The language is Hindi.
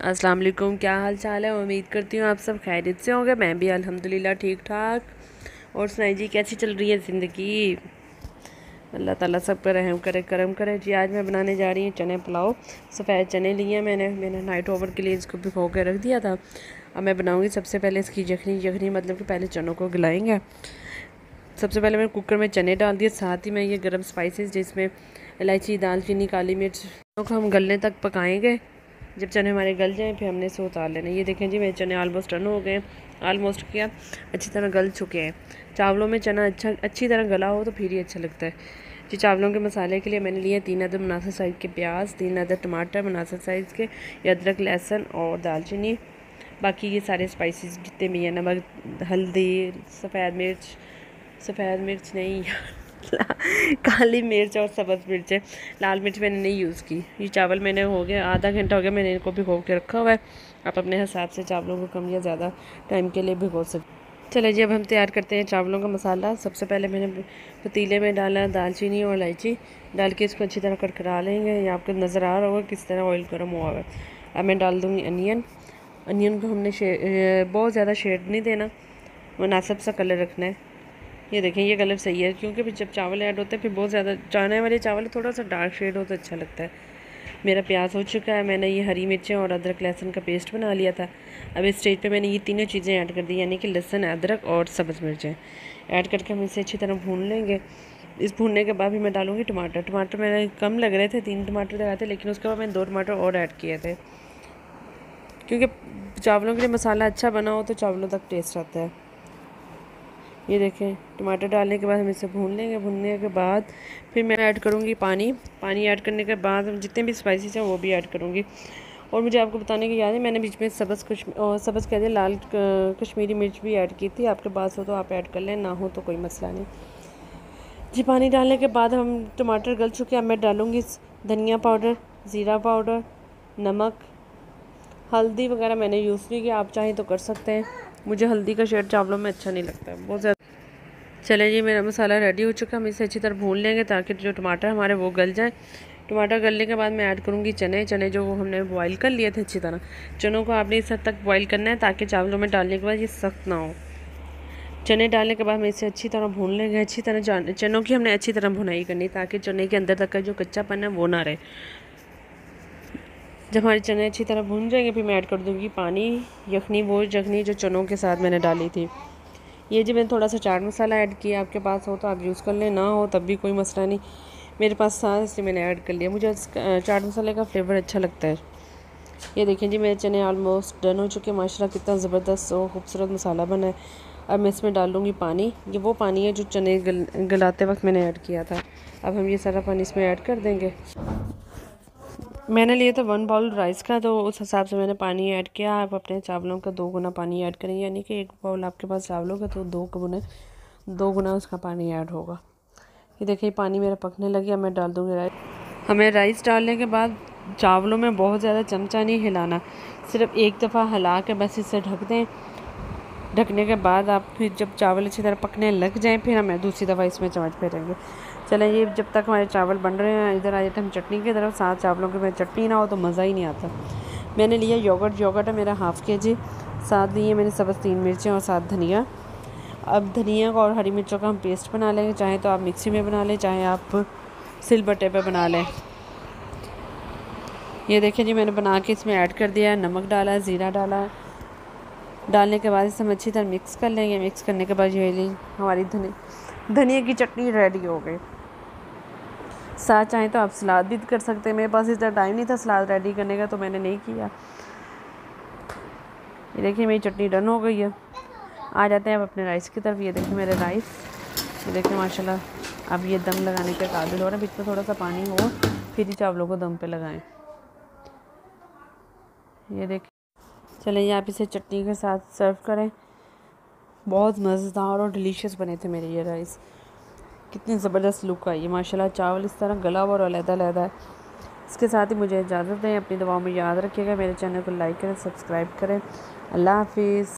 अस्सलाम वालेकुम। क्या हाल चाल है? उम्मीद करती हूँ आप सब खैरियत से होंगे। मैं भी अल्हम्दुलिल्लाह ठीक ठाक। और सुनाई जी, कैसी चल रही है ज़िंदगी? अल्लाह ताला सब पर रहम करे, करम करे जी। आज मैं बनाने जा रही हूँ चने पुलाव। सफ़ेद चने लिए मैंने नाइट ओवर के लिए इसको भिगो के रख दिया था। अब मैं बनाऊँगी सबसे पहले इसकी यखनी मतलब कि पहले चनों को गलाएँगे। सबसे पहले मैंने कुकर में चने डाल दिए, साथ ही में ये गरम स्पाइसेस जिसमें इलायची, दालचीनी, काली मिर्च को हम गलने तक पकाएंगे। जब चने हमारे गल जाएं फिर हमने इसे उतार लेना। ये देखें जी, मेरे चने ऑलमोस्ट डन हो गए। ऑलमोस्ट क्या, अच्छी तरह गल चुके हैं। चावलों में चना अच्छी तरह गला हो तो फिर ही अच्छा लगता है जी। चावलों के मसाले के लिए मैंने लिए 3 अदद मुनासिब साइज़ के प्याज, 3 अदद टमाटर मुनासिब साइज़ के, अदरक, लहसुन और दालचीनी। बाकी ये सारे स्पाइसेस जितने भी हैं, नमक, हल्दी, सफ़ेद मिर्च नहीं काली मिर्च और सब्ज़ मिर्च है। लाल मिर्च मैंने नहीं यूज़ की। ये चावल मैंने हो गया आधा घंटा हो गया मैंने इनको भिगो के रखा हुआ है। आप अपने हिसाब से चावलों को कम या ज़्यादा टाइम के लिए भिगो सकते। चलिए जी, अब हम तैयार करते हैं चावलों का मसाला। सबसे पहले मैंने पतीले में डाला दालचीनी और इलायची डाल के इसको अच्छी तरह कड़कड़ा लेंगे। ये आपको नज़र आ रहा होगा किस तरह ऑयल गर्म हुआ है। अब मैं डाल दूँगी अनियन को हमने बहुत ज़्यादा शेड नहीं देना, मुनासिब सा कलर रखना है। ये देखें, ये कलर सही है क्योंकि फिर जब चावल ऐड होते हैं फिर बहुत ज़्यादा चने वाले चावल थोड़ा सा डार्क शेड हो तो अच्छा लगता है। मेरा प्याज हो चुका है। मैंने ये हरी मिर्चें और अदरक लहसुन का पेस्ट बना लिया था। अब इस स्टेज पे मैंने ये तीनों चीज़ें ऐड कर दी, यानी कि लहसुन, अदरक और सब्ज़ मिर्चें ऐड करके हम इसे अच्छी तरह भून लेंगे। इस भूनने के बाद भी मैं डालूँगी टमाटर मैंने कम लग रहे थे, 3 टमाटर लगाए थे, लेकिन उसके बाद मैंने 2 टमाटर और ऐड किए थे क्योंकि चावलों के लिए मसाला अच्छा बना हो तो चावलों तक टेस्ट आता है। ये देखें, टमाटर डालने के बाद हम इसे भून लेंगे। भूनने के बाद फिर मैं ऐड करूँगी पानी ऐड करने के बाद हम जितने भी स्पाइसेस हैं वो भी ऐड करूँगी। और मुझे आपको बताने की याद है, मैंने बीच में सब्ज़ कह दिया, लाल कश्मीरी मिर्च भी ऐड की थी। आपके पास हो तो आप ऐड कर लें, ना हो तो कोई मसला नहीं जी। पानी डालने के बाद हम टमाटर गल चुके हैं। अब मैं डालूँगी धनिया पाउडर, ज़ीरा पाउडर, नमक, हल्दी वगैरह मैंने यूज़ नहीं किया, आप चाहें तो कर सकते हैं। मुझे हल्दी का शेड चावलों में अच्छा नहीं लगता है बहुत ज़्यादा। चलिए जी, मेरा मसाला रेडी हो चुका है। हम इसे अच्छी तरह भून लेंगे ताकि जो टमाटर हमारे वो गल जाए। टमाटर गलने के बाद मैं ऐड करूँगी चने जो हमने बॉईल कर लिए थे अच्छी तरह। चनों को आपने इस हद तक बॉईल करना है ताकि चावलों में डालने के बाद ये सख्त ना हो। चने डालने के बाद हम इसे अच्छी तरह भून लेंगे। अच्छी तरह चनों की हमने अच्छी तरह भुनाई करनी ताकि चने के अंदर तक का जो कच्चापन है वो ना रहे। जब हमारे चने अच्छी तरह भून जाएंगे फिर मैं ऐड कर दूँगी पानी, यखनी जो चनों के साथ मैंने डाली थी। ये जी मैंने थोड़ा सा चाट मसाला ऐड किया, आपके पास हो तो आप यूज़ कर लें, ना हो तब भी कोई मसला नहीं। मेरे पास था इसलिए मैंने ऐड कर लिया, मुझे चाट मसाले का फ्लेवर अच्छा लगता है। ये देखें जी, मेरे चने ऑलमोस्ट डन हो चुके हैं। माशाल्लाह कितना ज़बरदस्त और खूबसूरत मसाला बना है। अब मैं इसमें डाल लूँगी पानी। ये वो पानी है जो चने गलाते वक्त मैंने ऐड किया था। अब हम ये सारा पानी इसमें ऐड कर देंगे। मैंने लिया था 1 बाउल राइस का, तो उस हिसाब से मैंने पानी ऐड किया। आप अपने चावलों का 2 गुना पानी ऐड करेंगे, यानी कि 1 बाउल आपके पास चावलों का तो 2 गुना उसका पानी ऐड होगा। ये देखिए पानी मेरा पकने लग गया। मैं डाल दूँगी राइस। हमें राइस डालने के बाद चावलों में बहुत ज़्यादा चमचा नहीं हिलाना, सिर्फ एक दफ़ा हिला के बस इसे ढक दें। ढकने के बाद आप फिर जब चावल अच्छी तरह पकने लग जाएं फिर हमें दूसरी दफ़ा इसमें चम्मच फेरेंगे। चलें, ये जब तक हमारे चावल बन रहे हैं इधर आ जाते हम चटनी की तरफ। साथ चावलों के में चटनी ना हो तो मज़ा ही नहीं आता। मैंने लिया योगर्ट है मेरा ½ kg। साथ लिए मैंने सब्ज़ 3 मिर्चें और साथ धनिया। अब धनिया को और हरी मिर्चों का हम पेस्ट बना लेंगे। चाहे तो आप मिक्सी में बना लें, चाहे आप सिलबट्टे पे बना लें। ये देखिए जी, मैंने बना के इसमें ऐड कर दिया। नमक डाला, ज़ीरा डाला। डालने के बाद इसे हम अच्छी तरह मिक्स कर लेंगे। मिक्स करने के बाद ये हमारी धनिया की चटनी रेडी हो गई। साथ चाहें तो आप सलाद भी कर सकते हैं। मेरे पास इतना टाइम नहीं था सलाद रेडी करने का तो मैंने नहीं किया। ये देखिए मेरी चटनी डन हो गई है। आ जाते हैं अब अपने राइस की तरफ। ये देखिए मेरे राइस, ये देखिए माशाल्लाह अब ये दम लगाने के काबिल हो रहा है। बीच में थोड़ा सा पानी हो फिर ही चावलों को दम पे लगाएं। ये देखिए, चलिए आप इसे चटनी के साथ सर्व करें। बहुत मज़ेदार और डिलीशियस बने थे मेरे ये राइस। कितनी ज़बरदस्त लुक आई है माशाल्लाह। चावल इस तरह गला हुआ और अलग-अलग है। इसके साथ ही मुझे इजाज़त दें। अपनी दुआओं में याद रखिएगा। मेरे चैनल को लाइक करें, सब्सक्राइब करें। अल्लाह हाफिज़।